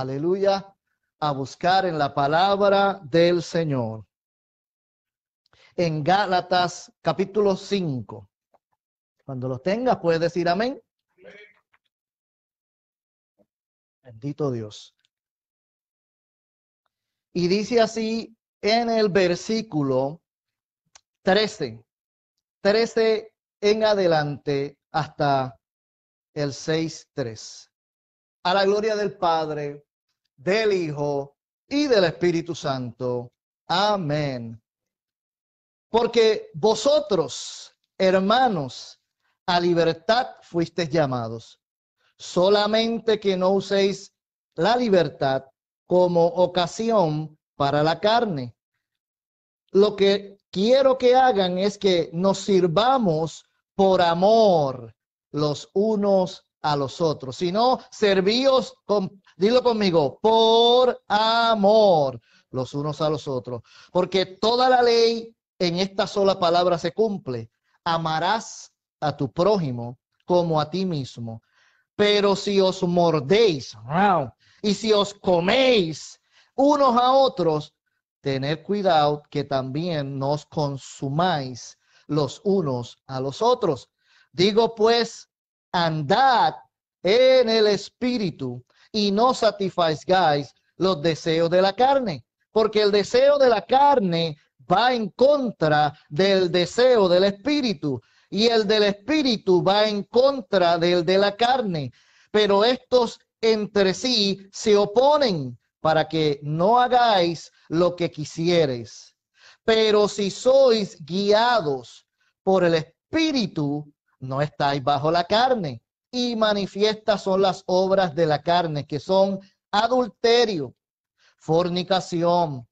aleluya, a buscar en la palabra del Señor. En Gálatas capítulo 5. Cuando lo tengas, puedes decir amén. Bendito Dios. Y dice así en el versículo 13 en adelante hasta el 6:3. A la gloria del Padre, del Hijo y del Espíritu Santo. Amén. Porque vosotros, hermanos, a libertad fuisteis llamados, solamente que no uséis la libertad como ocasión para la carne. Lo que quiero que hagan es que nos sirvamos por amor los unos a los otros. Si no, servíos, dilo conmigo, por amor los unos a los otros. Porque toda la ley en esta sola palabra se cumple. Amarás a tu prójimo como a ti mismo. Pero si os mordéis y si os coméis unos a otros, tened cuidado que también no os consumáis los unos a los otros. Digo pues, andad en el espíritu y no satisfagáis los deseos de la carne, porque el deseo de la carne va en contra del deseo del espíritu, y el del espíritu va en contra del de la carne, pero estos entre sí se oponen para que no hagáis lo que quisiereis. Pero si sois guiados por el espíritu, no estáis bajo la carne. Y manifiestas son las obras de la carne, que son adulterio, fornicación,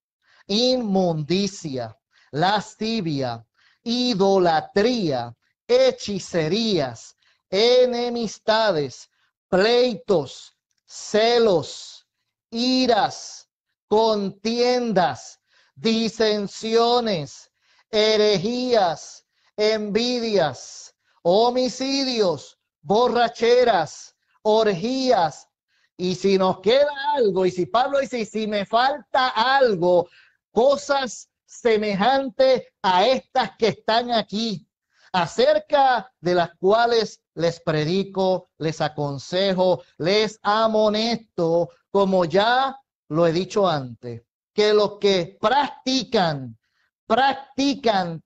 inmundicia, lascivia, idolatría, hechicerías, enemistades, pleitos, celos, iras, contiendas, disensiones, herejías, envidias, homicidios, borracheras, orgías. Y si nos queda algo, y si Pablo dice, si me falta algo, cosas semejantes a estas que están aquí, acerca de las cuales les predico, les aconsejo, les amonesto, como ya lo he dicho antes, que los que practican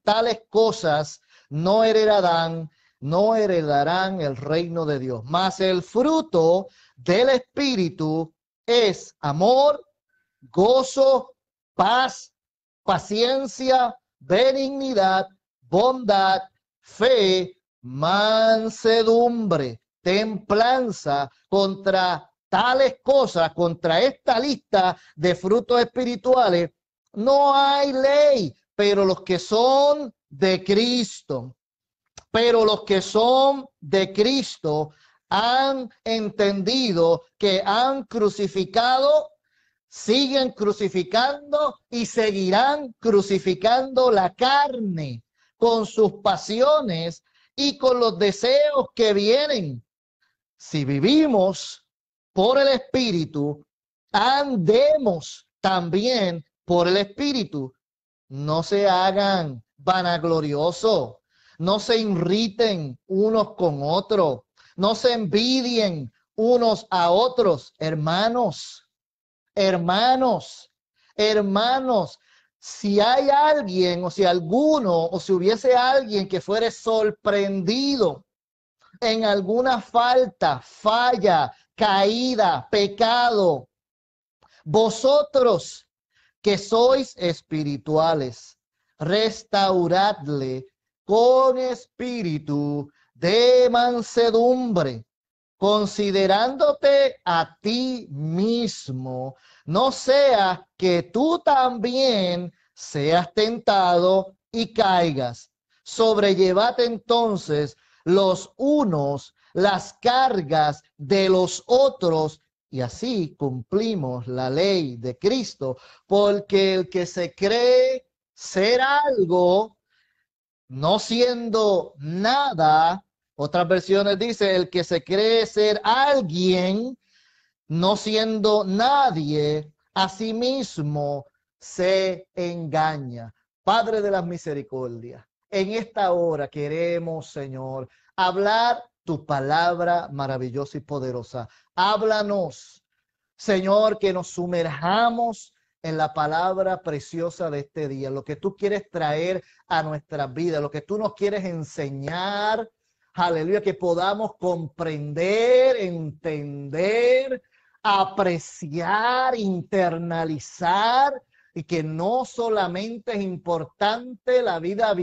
tales cosas no heredarán el reino de Dios. Mas el fruto del Espíritu es amor, gozo, paz, paciencia, benignidad, bondad, fe, mansedumbre, templanza. Contra tales cosas, contra esta lista de frutos espirituales, no hay ley, pero los que son de Cristo, han entendido que han crucificado, siguen crucificando y seguirán crucificando la carne con sus pasiones y con los deseos que vienen. Si vivimos por el Espíritu, andemos también por el Espíritu. No se hagan vanagloriosos, no se irriten unos con otros, no se envidien unos a otros. Hermanos, si hay alguien o si alguno o si hubiese alguien que fuere sorprendido en alguna falla, caída, pecado, vosotros que sois espirituales, restauradle con espíritu de mansedumbre, considerándote a ti mismo, no sea que tú también seas tentado y caigas. Sobrellevad entonces los unos las cargas de los otros, y así cumplimos la ley de Cristo, porque el que se cree ser algo, no siendo nada, otras versiones dice, el que se cree ser alguien, no siendo nadie a sí mismo se engaña. Padre de las misericordias, en esta hora queremos, Señor, hablar tu palabra maravillosa y poderosa. Háblanos, Señor, que nos sumerjamos en la palabra preciosa de este día, lo que tú quieres traer a nuestra vida, lo que tú nos quieres enseñar. Aleluya, que podamos comprender, entender, apreciar, internalizar, y que no solamente es importante la vida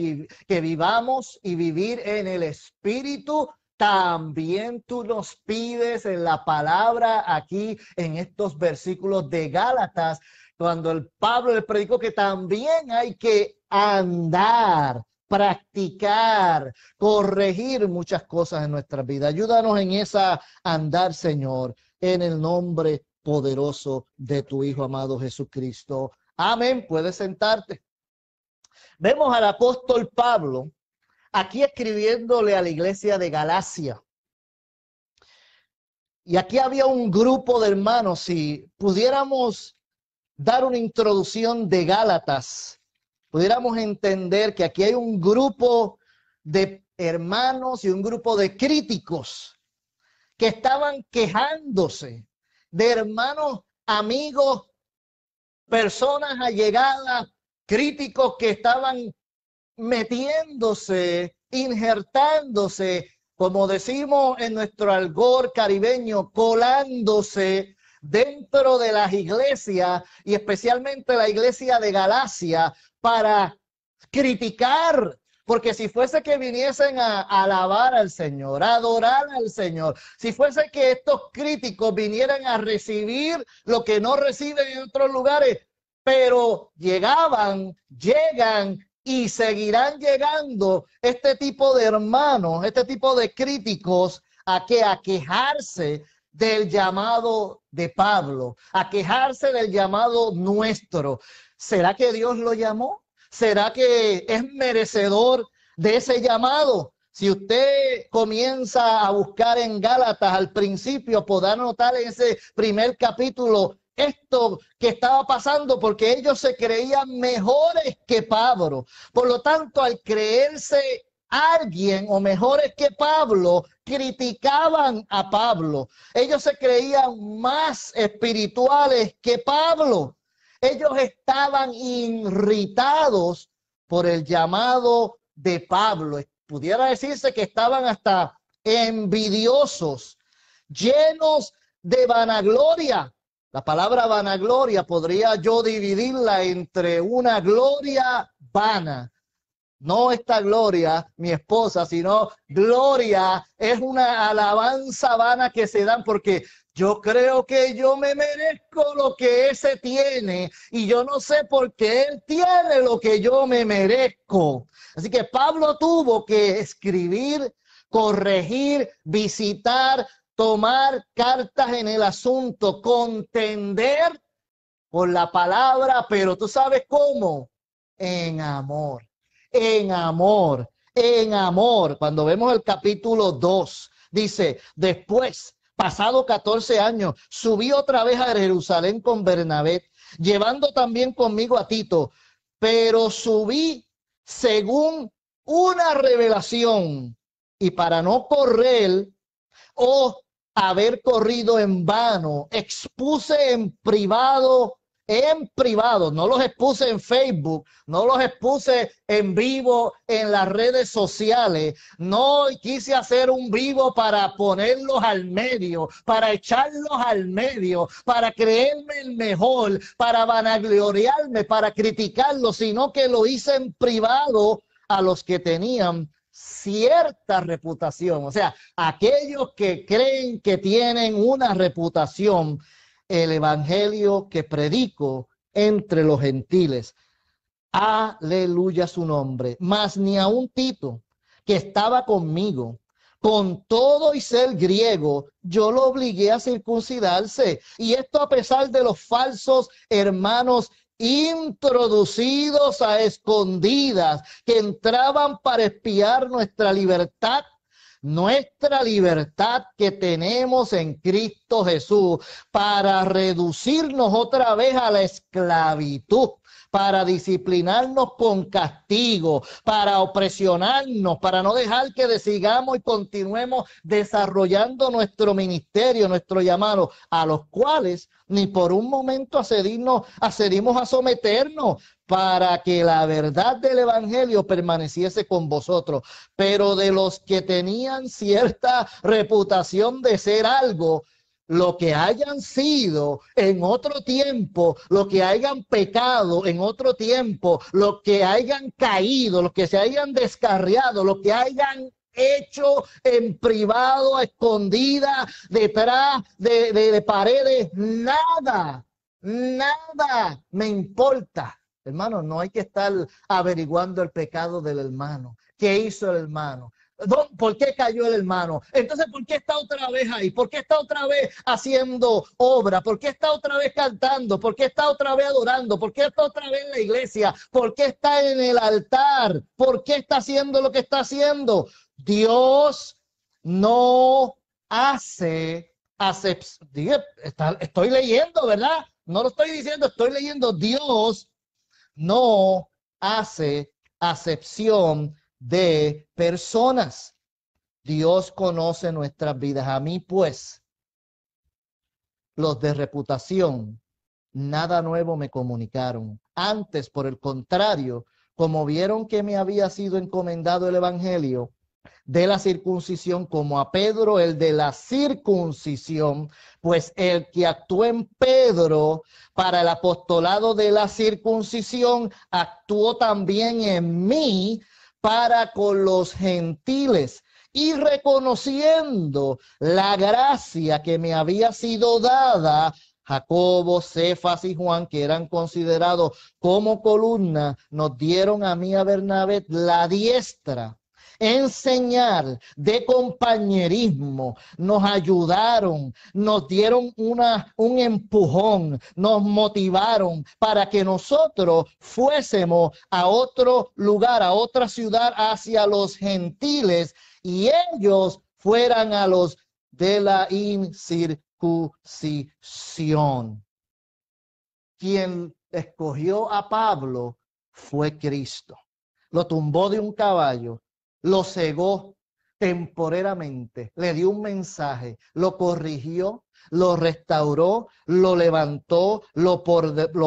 que vivamos y vivir en el Espíritu, también tú nos pides en la palabra aquí en estos versículos de Gálatas, cuando el Pablo le predicó que también hay que andar, practicar, corregir muchas cosas en nuestra vida. Ayúdanos en esa andar, Señor, en el nombre poderoso de tu Hijo amado Jesucristo. Amén. Puedes sentarte. Vemos al apóstol Pablo aquí escribiéndole a la iglesia de Galacia. Y aquí había un grupo de hermanos. Si pudiéramos dar una introducción de Gálatas, pudiéramos entender que aquí hay un grupo de hermanos y un grupo de críticos que estaban quejándose de hermanos, amigos, personas allegadas, críticos que estaban metiéndose, injertándose, como decimos en nuestro argot caribeño, colándose dentro de las iglesias y especialmente la iglesia de Galacia para criticar. Porque si fuese que viniesen a alabar al Señor, a adorar al Señor, si fuese que estos críticos vinieran a recibir lo que no reciben en otros lugares, pero llegan y seguirán llegando este tipo de hermanos, este tipo de críticos a quejarse del llamado de Pablo, a quejarse del llamado nuestro. ¿Será que Dios lo llamó? ¿Será que es merecedor de ese llamado? Si usted comienza a buscar en Gálatas al principio, podrá notar en ese primer capítulo esto que estaba pasando, porque ellos se creían mejores que Pablo. Por lo tanto, al creerse alguien o mejores que Pablo, criticaban a Pablo. Ellos se creían más espirituales que Pablo. Ellos estaban irritados por el llamado de Pablo. Pudiera decirse que estaban hasta envidiosos, llenos de vanagloria. La palabra vanagloria podría yo dividirla entre una gloria vana. No esta Gloria, mi esposa, sino gloria es una alabanza vana que se dan porque yo creo que yo me merezco lo que ese tiene y yo no sé por qué él tiene lo que yo me merezco. Así que Pablo tuvo que escribir, corregir, visitar, tomar cartas en el asunto, contender por la palabra, pero tú sabes cómo, en amor. En amor, en amor. Cuando vemos el capítulo 2, dice, después, pasado 14 años, subí otra vez a Jerusalén con Bernabé, llevando también conmigo a Tito, pero subí según una revelación, y para no correr o haber corrido en vano, expuse en privado, no los expuse en Facebook, no los expuse en vivo en las redes sociales, no quise hacer un vivo para ponerlos al medio, para echarlos al medio, para creerme el mejor, para vanagloriarme, para criticarlos, sino que lo hice en privado a los que tenían cierta reputación, o sea, aquellos que creen que tienen una reputación, el evangelio que predico entre los gentiles. Aleluya su nombre. Mas ni a un Tito que estaba conmigo, con todo y ser griego, yo lo obligué a circuncidarse. Y esto a pesar de los falsos hermanos introducidos a escondidas que entraban para espiar nuestra libertad nuestra libertad que tenemos en Cristo Jesús para reducirnos otra vez a la esclavitud, para disciplinarnos con castigo, para opresionarnos, para no dejar que sigamos y continuemos desarrollando nuestro ministerio, nuestro llamado, a los cuales ni por un momento accedimos a someternos, para que la verdad del evangelio permaneciese con vosotros. Pero de los que tenían cierta reputación de ser algo, lo que hayan sido en otro tiempo, lo que hayan pecado en otro tiempo, lo que hayan caído, lo que se hayan descarriado, lo que hayan hecho en privado, a escondida, detrás de paredes, nada me importa. Hermano, no hay que estar averiguando el pecado del hermano. ¿Qué hizo el hermano? ¿Por qué cayó el hermano? Entonces, ¿por qué está otra vez ahí? ¿Por qué está otra vez haciendo obra? ¿Por qué está otra vez cantando? ¿Por qué está otra vez adorando? ¿Por qué está otra vez en la iglesia? ¿Por qué está en el altar? ¿Por qué está haciendo lo que está haciendo? Dios no hace acepción. Estoy leyendo, ¿verdad? No lo estoy diciendo, estoy leyendo. Dios no hace acepción de personas. Dios conoce nuestras vidas. A mí, pues, los de reputación, nada nuevo me comunicaron. Antes, por el contrario, como vieron que me había sido encomendado el evangelio de la circuncisión, como a Pedro el de la circuncisión, pues el que actuó en Pedro para el apostolado de la circuncisión, actuó también en mí para con los gentiles. Y reconociendo la gracia que me había sido dada, Jacobo, Cefas y Juan, que eran considerados como columna, nos dieron a mí y a Bernabé la diestra en señal de compañerismo, nos ayudaron, nos dieron un empujón, nos motivaron para que nosotros fuésemos a otro lugar, a otra ciudad, hacia los gentiles, y ellos fueran a los de la incircuncisión. Quien escogió a Pablo fue Cristo. Lo tumbó de un caballo, lo cegó temporalmente, le dio un mensaje, lo corrigió, lo restauró, lo levantó, lo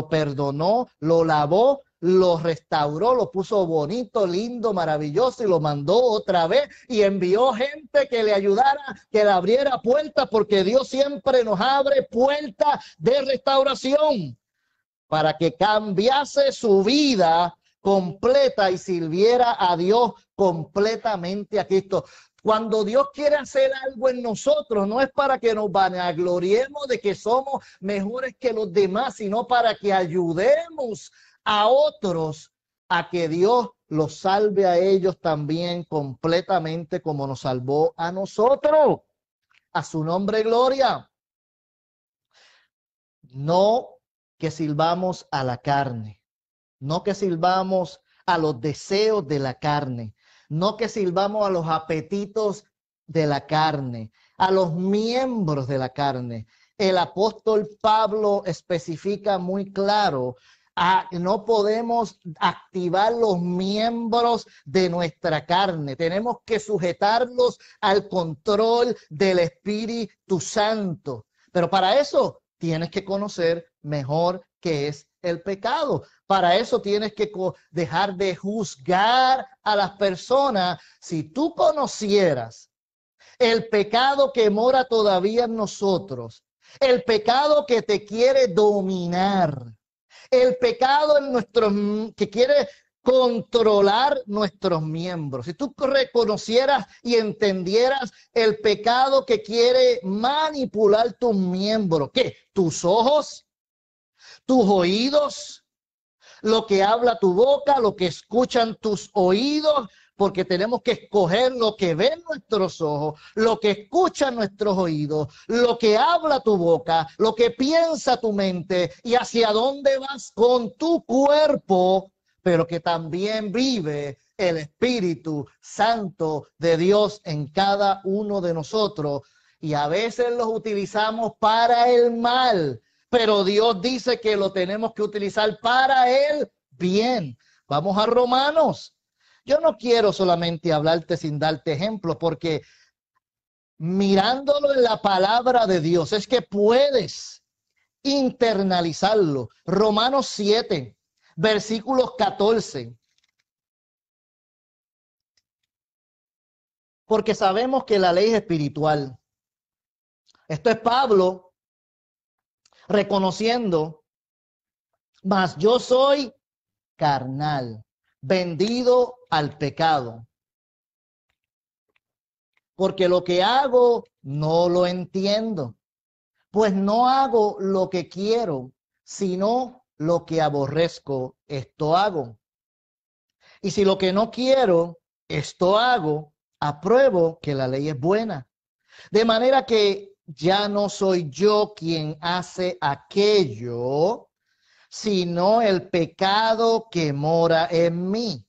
perdonó, lo lavó, lo restauró, lo puso bonito, lindo, maravilloso, y lo mandó otra vez y envió gente que le ayudara, que le abriera puertas, porque Dios siempre nos abre puertas de restauración para que cambiase su vida completa y sirviera a Dios completamente a Cristo. Cuando Dios quiere hacer algo en nosotros, no es para que nos vanagloriemos de que somos mejores que los demás, sino para que ayudemos a otros a que Dios los salve a ellos también completamente, como nos salvó a nosotros. A su nombre, gloria. No que sirvamos a la carne, no que sirvamos a los deseos de la carne, no que sirvamos a los apetitos de la carne, a los miembros de la carne. El apóstol Pablo especifica muy claro: no podemos activar los miembros de nuestra carne, tenemos que sujetarlos al control del Espíritu Santo. Pero para eso tienes que conocer mejor qué es el pecado. Para eso tienes que dejar de juzgar a las personas. Si tú conocieras el pecado que mora todavía en nosotros, el pecado que te quiere dominar, el pecado que quiere controlar nuestros miembros, si tú reconocieras y entendieras el pecado que quiere manipular tus miembros, ¿qué? Tus ojos, tus oídos, lo que habla tu boca, lo que escuchan tus oídos, porque tenemos que escoger lo que ven nuestros ojos, lo que escuchan nuestros oídos, lo que habla tu boca, lo que piensa tu mente, y hacia dónde vas con tu cuerpo, pero que también vive el Espíritu Santo de Dios en cada uno de nosotros. Y a veces los utilizamos para el mal, pero Dios dice que lo tenemos que utilizar para el bien. Vamos a Romanos. Yo no quiero solamente hablarte sin darte ejemplos, porque mirándolo en la palabra de Dios es que puedes internalizarlo. Romanos 7, versículos 14. Porque sabemos que la ley es espiritual. Esto es Pablo reconociendo, mas yo soy carnal, vendido al pecado. Porque lo que hago no lo entiendo, pues no hago lo que quiero, sino lo que aborrezco, esto hago. Y si lo que no quiero, esto hago, apruebo que la ley es buena. De manera que ya no soy yo quien hace aquello, sino el pecado que mora en mí.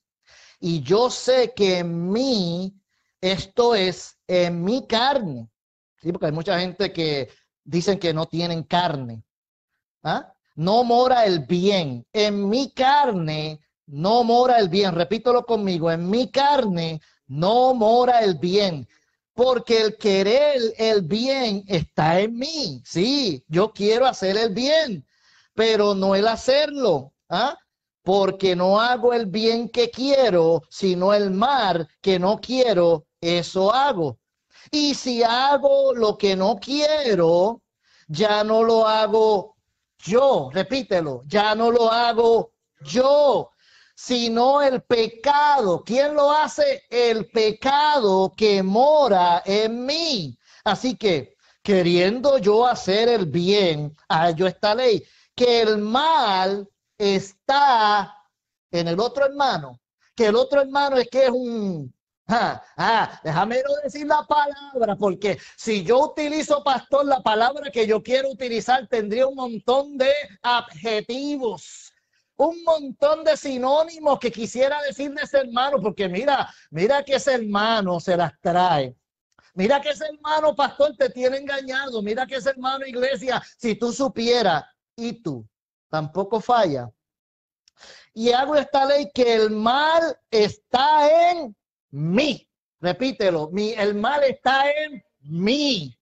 Y yo sé que en mí, esto es, en mi carne. Sí, porque hay mucha gente que dicen que no tienen carne. ¿Ah? No mora el bien. En mi carne no mora el bien. Repítelo conmigo. En mi carne no mora el bien. Porque el querer el bien está en mí. Sí, yo quiero hacer el bien, pero no el hacerlo. ¿Ah? Porque no hago el bien que quiero, sino el mal que no quiero, eso hago. Y si hago lo que no quiero, ya no lo hago yo, repítelo, ya no lo hago yo, sino el pecado. ¿Quién lo hace? El pecado que mora en mí. Así que, queriendo yo hacer el bien, hallo esta ley, que el mal está en el otro hermano, que el otro hermano es que es un... déjame no decir la palabra, porque si yo utilizo, pastor, la palabra que yo quiero utilizar, tendría un montón de adjetivos, un montón de sinónimos que quisiera decir de ese hermano, porque mira que ese hermano se las trae. Mira que ese hermano, pastor, te tiene engañado. Mira que ese hermano, iglesia, si tú supieras, y tú, tampoco falla. Y hago esta ley que el mal está en mí. Repítelo, el mal está en mí.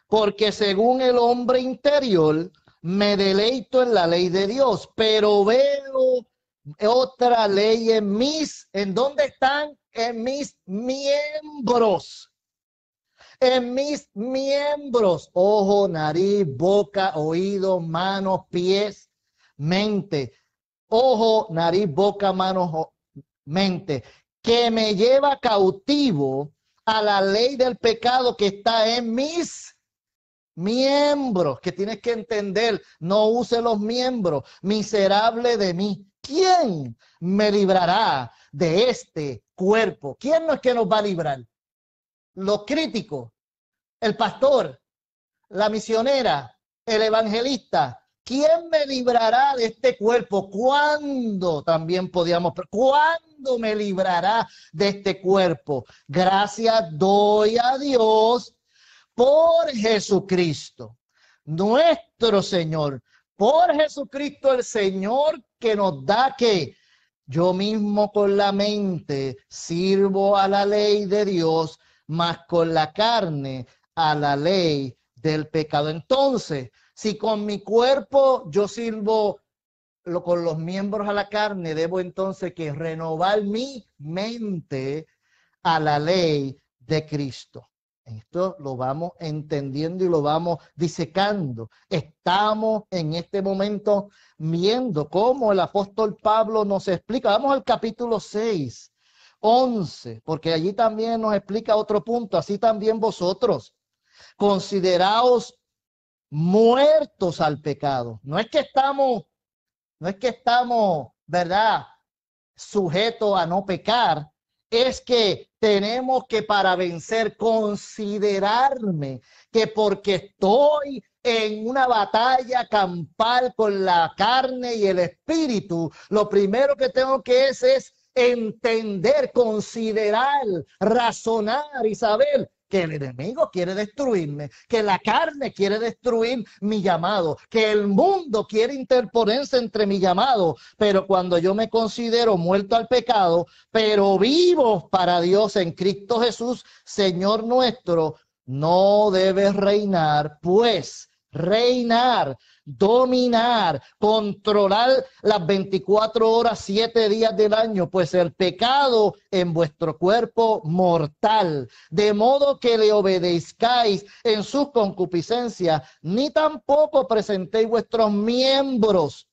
Porque según el hombre interior, me deleito en la ley de Dios, pero veo otra ley ¿en dónde están? En mis miembros. En mis miembros, ojo, nariz, boca, oído, manos, pies, mente. Ojo, nariz, boca, manos, mente, que me lleva cautivo a la ley del pecado que está en mis miembros, que tienes que entender, no use los miembros, miserable de mí. ¿Quién me librará de este cuerpo? ¿Quién no es que nos va a librar? Los críticos, el pastor, la misionera, el evangelista. ¿Quién me librará de este cuerpo? ¿Cuándo? También podíamos, ¿cuándo me librará de este cuerpo? Gracias doy a Dios por Jesucristo, nuestro Señor. Por Jesucristo el Señor, que nos da que yo mismo con la mente sirvo a la ley de Dios, mas con la carne a la ley del pecado. Entonces, si con mi cuerpo yo sirvo con los miembros a la carne, debo entonces que renovar mi mente a la ley de Cristo. Esto lo vamos entendiendo y lo vamos disecando. Estamos en este momento viendo cómo el apóstol Pablo nos explica. Vamos al capítulo 6, 11, porque allí también nos explica otro punto. Así también vosotros, consideraos muertos al pecado. No es que estamos, ¿verdad?, sujetos a no pecar. Es que tenemos que, para vencer, considerarme que porque estoy en una batalla campal con la carne y el espíritu, lo primero que tengo que es entender, considerar, razonar y saber que el enemigo quiere destruirme, que la carne quiere destruir mi llamado, que el mundo quiere interponerse entre mi llamado, pero cuando yo me considero muerto al pecado, pero vivo para Dios en Cristo Jesús, Señor nuestro, no debes reinar, pues reinar, dominar, controlar las 24 horas, 7 días del año, pues el pecado en vuestro cuerpo mortal, de modo que le obedezcáis en sus concupiscencias, ni tampoco presentéis vuestros miembros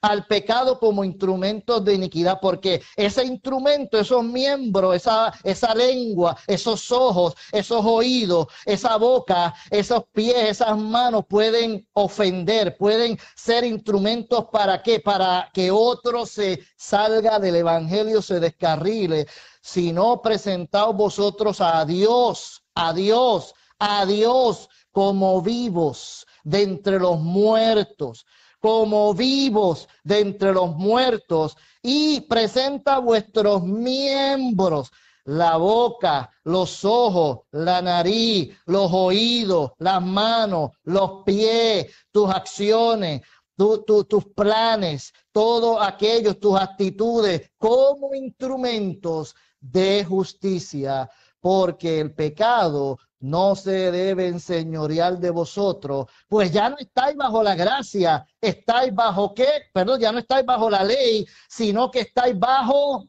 al pecado como instrumentos de iniquidad, porque ese instrumento, esos miembros, esa lengua, esos ojos, esos oídos, esa boca, esos pies, esas manos pueden ofender, pueden ser instrumentos ¿para qué? Para que otro se salga del evangelio, se descarrile. Si no, presentaos vosotros a Dios, a Dios, a Dios como vivos de entre los muertos, como vivos de entre los muertos, y presenta vuestros miembros, la boca, los ojos, la nariz, los oídos, las manos, los pies, tus acciones, tus planes, todo aquello, tus actitudes, como instrumentos de justicia, porque el pecado no se debe enseñorear de vosotros, pues ya no estáis bajo la gracia, estáis bajo ¿qué? Perdón, ya no estáis bajo la ley, sino que estáis bajo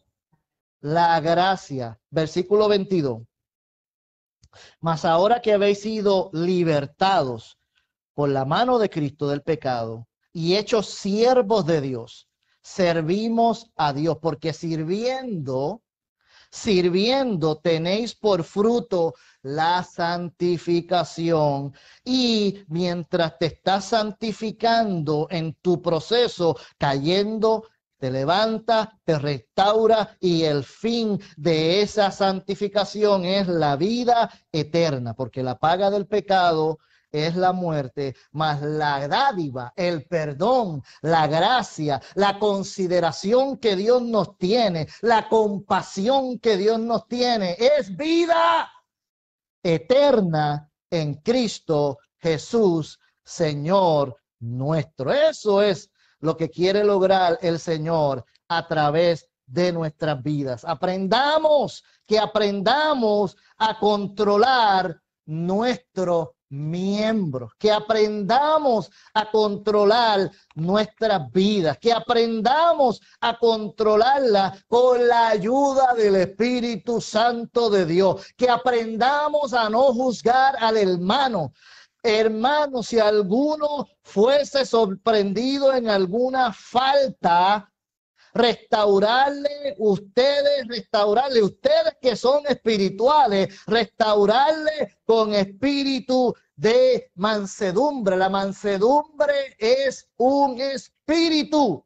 la gracia. Versículo 22. Mas ahora que habéis sido libertados por la mano de Cristo del pecado y hechos siervos de Dios, servimos a Dios, porque sirviendo tenéis por fruto la santificación, y mientras te estás santificando en tu proceso, cayendo, te levanta, te restaura, y el fin de esa santificación es la vida eterna, porque la paga del pecado es la muerte, mas la dádiva, el perdón, la gracia, la consideración que Dios nos tiene, la compasión que Dios nos tiene, es vida eterna en Cristo Jesús, Señor nuestro. Eso es lo que quiere lograr el Señor a través de nuestras vidas. Aprendamos a controlar nuestro miembros, que aprendamos a controlar nuestras vidas, que aprendamos a controlarla con la ayuda del Espíritu Santo de Dios, que aprendamos a no juzgar al hermano. Hermano, si alguno fuese sorprendido en alguna falta, restaurarle ustedes que son espirituales, restaurarle con espíritu de mansedumbre. La mansedumbre es un espíritu.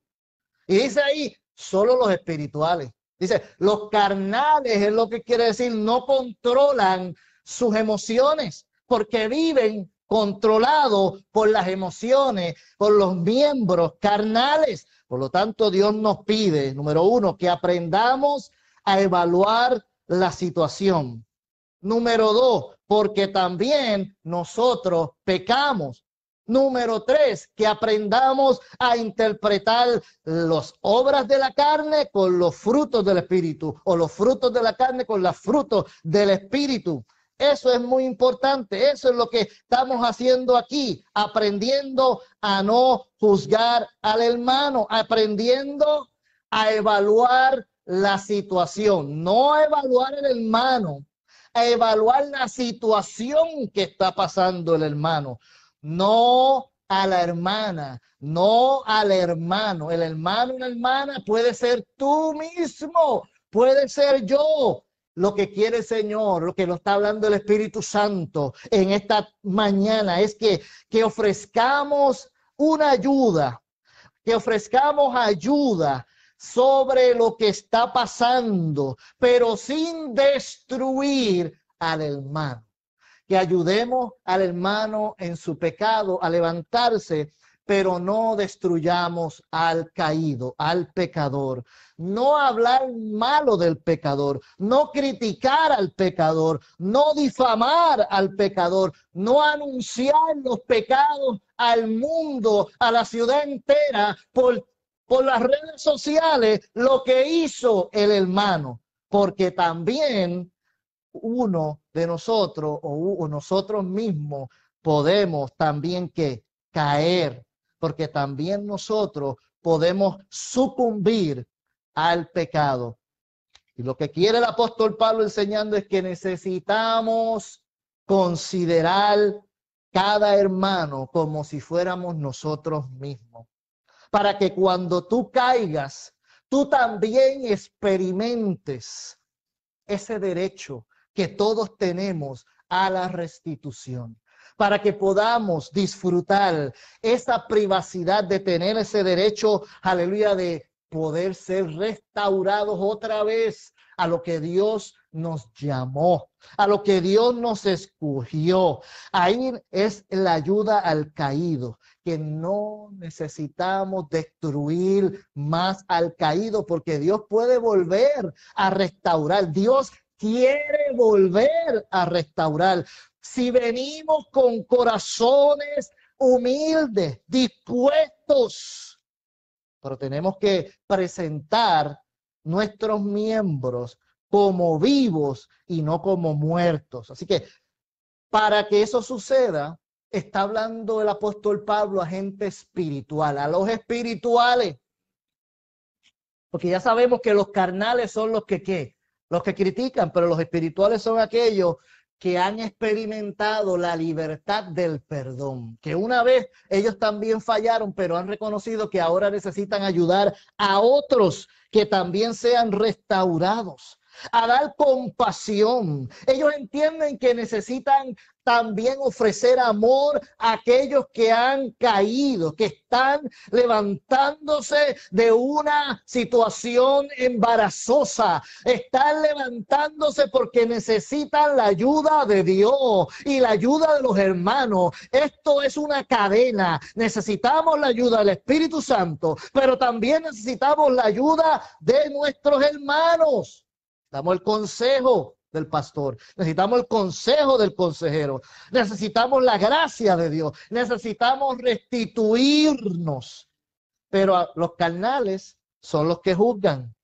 Y dice ahí, solo los espirituales. Dice, los carnales es lo que quiere decir, no controlan sus emociones, porque viven controlados por las emociones, por los miembros carnales. Por lo tanto, Dios nos pide, número uno, que aprendamos a evaluar la situación. Número dos, porque también nosotros pecamos. Número tres, que aprendamos a interpretar las obras de la carne con los frutos del Espíritu, o los frutos de la carne con los frutos del Espíritu. Eso es muy importante, eso es lo que estamos haciendo aquí, aprendiendo a no juzgar al hermano, aprendiendo a evaluar la situación, no a evaluar al hermano, a evaluar la situación que está pasando el hermano, no a la hermana, no al hermano. El hermano y la hermana puede ser tú mismo, puede ser yo. Lo que quiere el Señor, lo que nos está hablando el Espíritu Santo en esta mañana es que ofrezcamos una ayuda, que ofrezcamos ayuda sobre lo que está pasando, pero sin destruir al hermano. Que ayudemos al hermano en su pecado a levantarse, pero no destruyamos al caído, al pecador. No hablar malo del pecador, no criticar al pecador, no difamar al pecador, no anunciar los pecados al mundo, a la ciudad entera, por las redes sociales, lo que hizo el hermano, porque también uno de nosotros o nosotros mismos podemos también que caer, porque también nosotros podemos sucumbir al pecado. Y lo que quiere el apóstol Pablo enseñando es que necesitamos considerar cada hermano como si fuéramos nosotros mismos, para que cuando tú caigas, tú también experimentes ese derecho que todos tenemos a la restitución, para que podamos disfrutar esa privacidad de tener ese derecho, aleluya, de poder ser restaurados otra vez a lo que Dios nos llamó, a lo que Dios nos escogió. Ahí es la ayuda al caído, que no necesitamos destruir más al caído, porque Dios puede volver a restaurar. Dios quiere volver a restaurar. Si venimos con corazones humildes, dispuestos, pero tenemos que presentar nuestros miembros como vivos y no como muertos. Así que para que eso suceda, está hablando el apóstol Pablo a gente espiritual, a los espirituales. Porque ya sabemos que los carnales son los que, ¿qué? Los que critican, pero los espirituales son aquellos que han experimentado la libertad del perdón, que una vez ellos también fallaron, pero han reconocido que ahora necesitan ayudar a otros que también sean restaurados, a dar compasión. Ellos entienden que necesitan también ofrecer amor a aquellos que han caído, que están levantándose de una situación embarazosa, están levantándose porque necesitan la ayuda de Dios y la ayuda de los hermanos. Esto es una cadena. Necesitamos la ayuda del Espíritu Santo, pero también necesitamos la ayuda de nuestros hermanos. Necesitamos el consejo del pastor, necesitamos el consejo del consejero, necesitamos la gracia de Dios, necesitamos restituirnos. Pero los carnales son los que juzgan,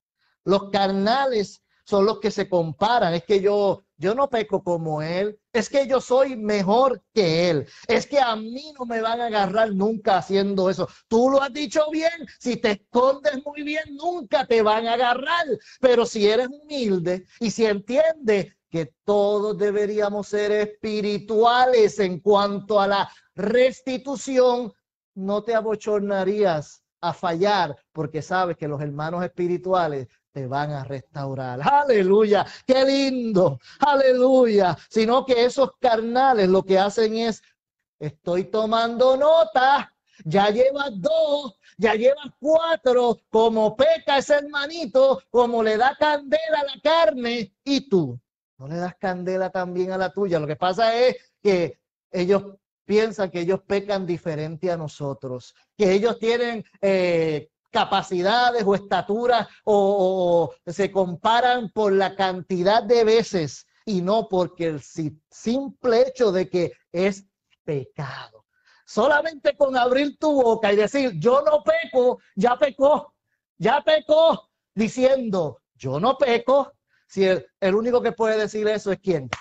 los carnales son los que se comparan. Es que yo no peco como él, es que yo soy mejor que él, es que a mí no me van a agarrar nunca haciendo eso. Tú lo has dicho bien, si te escondes muy bien, nunca te van a agarrar. Pero si eres humilde y si entiendes que todos deberíamos ser espirituales en cuanto a la restitución, no te abochornarías a fallar, porque sabes que los hermanos espirituales te van a restaurar. Aleluya, qué lindo, aleluya. Sino que esos carnales lo que hacen es, estoy tomando nota, ya llevas 2, ya llevas 4, como peca ese hermanito, como le da candela a la carne, y tú no le das candela también a la tuya. Lo que pasa es que ellos piensan que ellos pecan diferente a nosotros, que ellos tienen capacidades o estaturas o se comparan por la cantidad de veces y no porque el simple hecho de que es pecado. Solamente con abrir tu boca y decir yo no peco, ya pecó, diciendo yo no peco. Si el único que puede decir eso es ¿quién?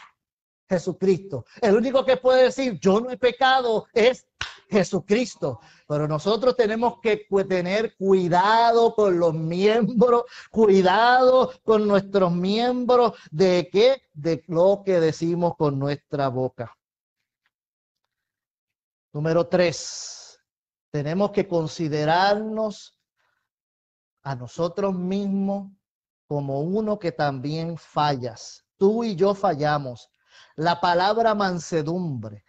Jesucristo. El único que puede decir yo no he pecado es Jesucristo. Pero nosotros tenemos que tener cuidado con los miembros, cuidado con nuestros miembros, ¿de qué? De lo que decimos con nuestra boca. Número 3, tenemos que considerarnos a nosotros mismos como uno que también fallas. Tú y yo fallamos. La palabra mansedumbre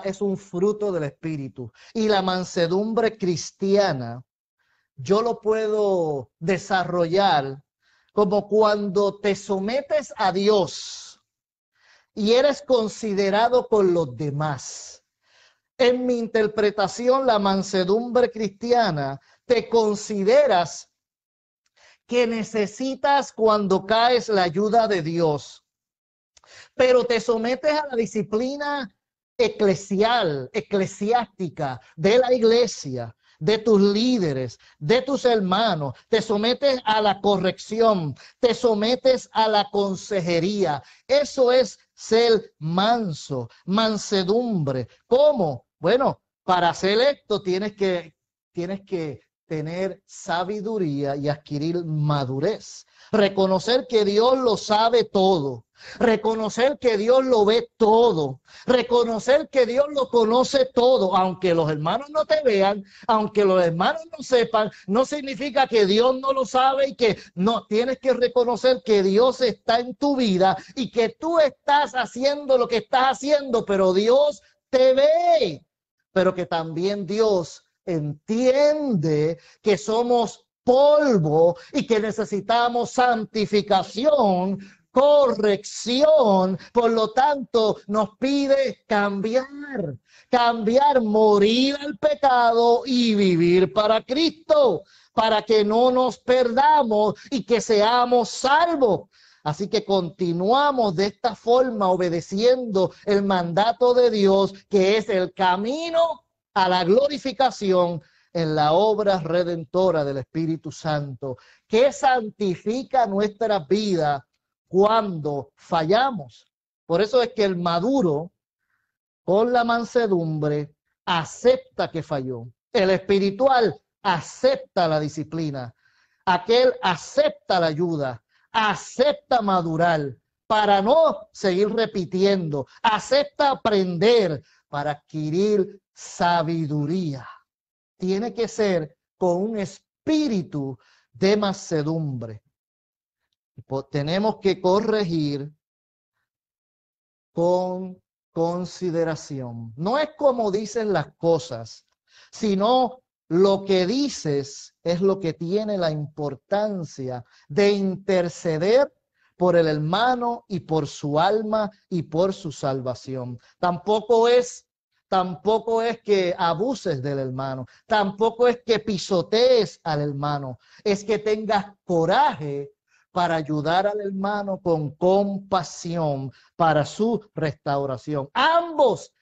es un fruto del Espíritu. Y la mansedumbre cristiana, yo lo puedo desarrollar como cuando te sometes a Dios y eres considerado por los demás. En mi interpretación, la mansedumbre cristiana, te consideras que necesitas cuando caes la ayuda de Dios, pero te sometes a la disciplina eclesiástica de la iglesia, de tus líderes, de tus hermanos, te sometes a la corrección, te sometes a la consejería. Eso es ser manso, mansedumbre. ¿Cómo? Bueno, para hacer esto tienes que tener sabiduría y adquirir madurez. Reconocer que Dios lo sabe todo. Reconocer que Dios lo ve todo. Reconocer que Dios lo conoce todo. Aunque los hermanos no te vean, aunque los hermanos no sepan, no significa que Dios no lo sabe y que no. Tienes que reconocer que Dios está en tu vida y que tú estás haciendo lo que estás haciendo, pero Dios te ve. Pero que también Dios entiende que somos polvo y que necesitamos santificación, corrección. Por lo tanto, nos pide cambiar, morir al pecado y vivir para Cristo, para que no nos perdamos y que seamos salvos. Así que continuamos de esta forma obedeciendo el mandato de Dios, que es el camino a la glorificación en la obra redentora del Espíritu Santo, que santifica nuestra vida cuando fallamos. Por eso es que el maduro, con la mansedumbre, acepta que falló. El espiritual acepta la disciplina. Aquel acepta la ayuda, acepta madurar para no seguir repitiendo, acepta aprender para adquirir sabiduría. Tiene que ser con un espíritu de mansedumbre. Tenemos que corregir con consideración. No es como dices las cosas, sino lo que dices es lo que tiene la importancia de interceder por el hermano y por su alma y por su salvación. Tampoco es que abuses del hermano, tampoco es que pisotees al hermano, es que tengas coraje para ayudar al hermano con compasión para su restauración. Ambos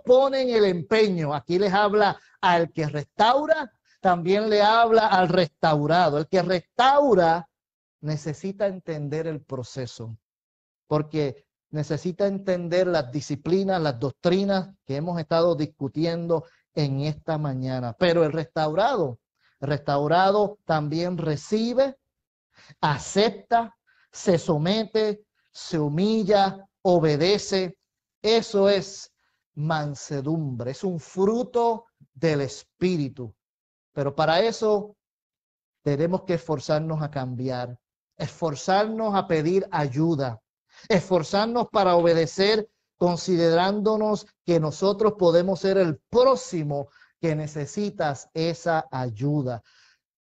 ponen el empeño. Aquí les habla al que restaura, también le habla al restaurado. El que restaura necesita entender el proceso, porque necesita entender las disciplinas, las doctrinas que hemos estado discutiendo en esta mañana. Pero el restaurado también recibe, acepta, se somete, se humilla, obedece. Eso es mansedumbre, es un fruto del Espíritu. Pero para eso tenemos que esforzarnos a cambiar, esforzarnos a pedir ayuda, esforzarnos para obedecer, considerándonos que nosotros podemos ser el próximo que necesitas esa ayuda.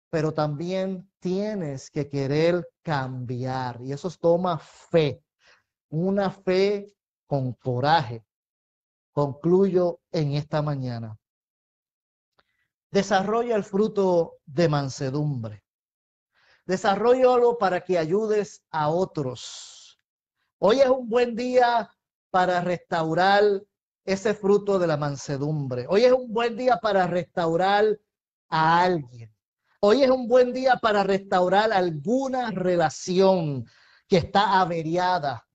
Pero también tienes que querer cambiar. Y eso toma fe, una fe con coraje. Concluyo en esta mañana. Desarrolla el fruto de mansedumbre. Desarróllalo para que ayudes a otros. Hoy es un buen día para restaurar ese fruto de la mansedumbre. Hoy es un buen día para restaurar a alguien. Hoy es un buen día para restaurar alguna relación que está averiada,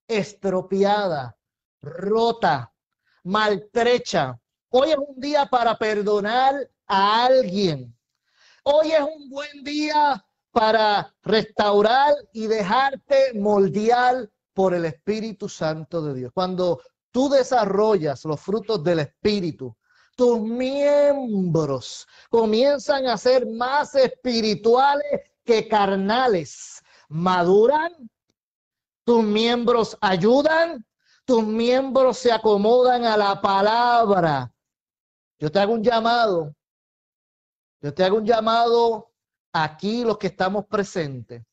estropeada, rota, maltrecha. Hoy es un día para perdonar a alguien. Hoy es un buen día para restaurar y dejarte moldear por el Espíritu Santo de Dios. Cuando tú desarrollas los frutos del Espíritu, tus miembros comienzan a ser más espirituales que carnales. Maduran, tus miembros ayudan, tus miembros se acomodan a la palabra. Yo te hago un llamado. Aquí, los que estamos presentes,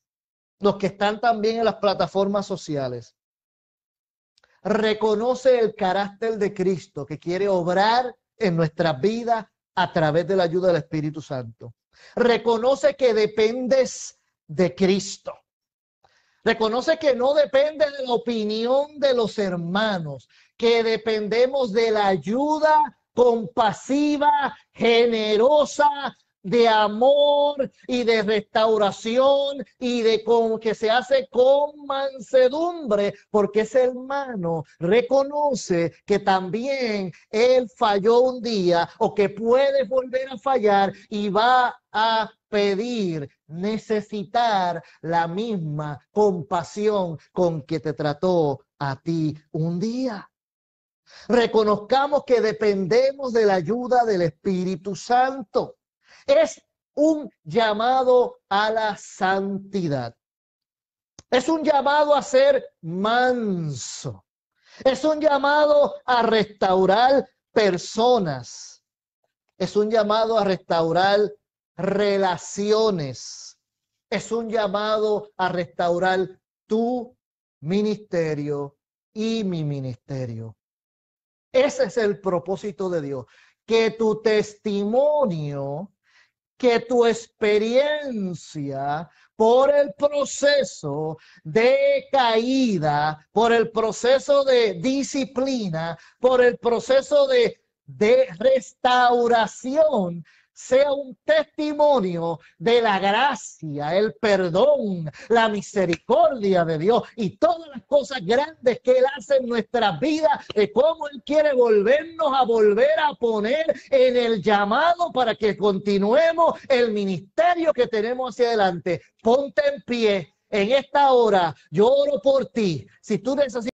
los que están también en las plataformas sociales, reconoce el carácter de Cristo que quiere obrar en nuestras vidas a través de la ayuda del Espíritu Santo. Reconoce que dependes de Cristo. Reconoce que no depende de la opinión de los hermanos, que dependemos de la ayuda compasiva, generosa, de amor y de restauración y de que se hace con mansedumbre, porque ese hermano reconoce que también él falló un día o que puede volver a fallar y va a pedir, necesitar la misma compasión con que te trató a ti un día. Reconozcamos que dependemos de la ayuda del Espíritu Santo. Es un llamado a la santidad. Es un llamado a ser manso. Es un llamado a restaurar personas. Es un llamado a restaurar relaciones. Es un llamado a restaurar tu ministerio y mi ministerio. Ese es el propósito de Dios. Que tu testimonio, que tu experiencia por el proceso de caída, por el proceso de disciplina, por el proceso de restauración, sea un testimonio de la gracia, el perdón, la misericordia de Dios y todas las cosas grandes que Él hace en nuestras vidas, de cómo Él quiere volver a poner en el llamado para que continuemos el ministerio que tenemos hacia adelante. Ponte en pie en esta hora. Yo oro por ti. Si tú necesitas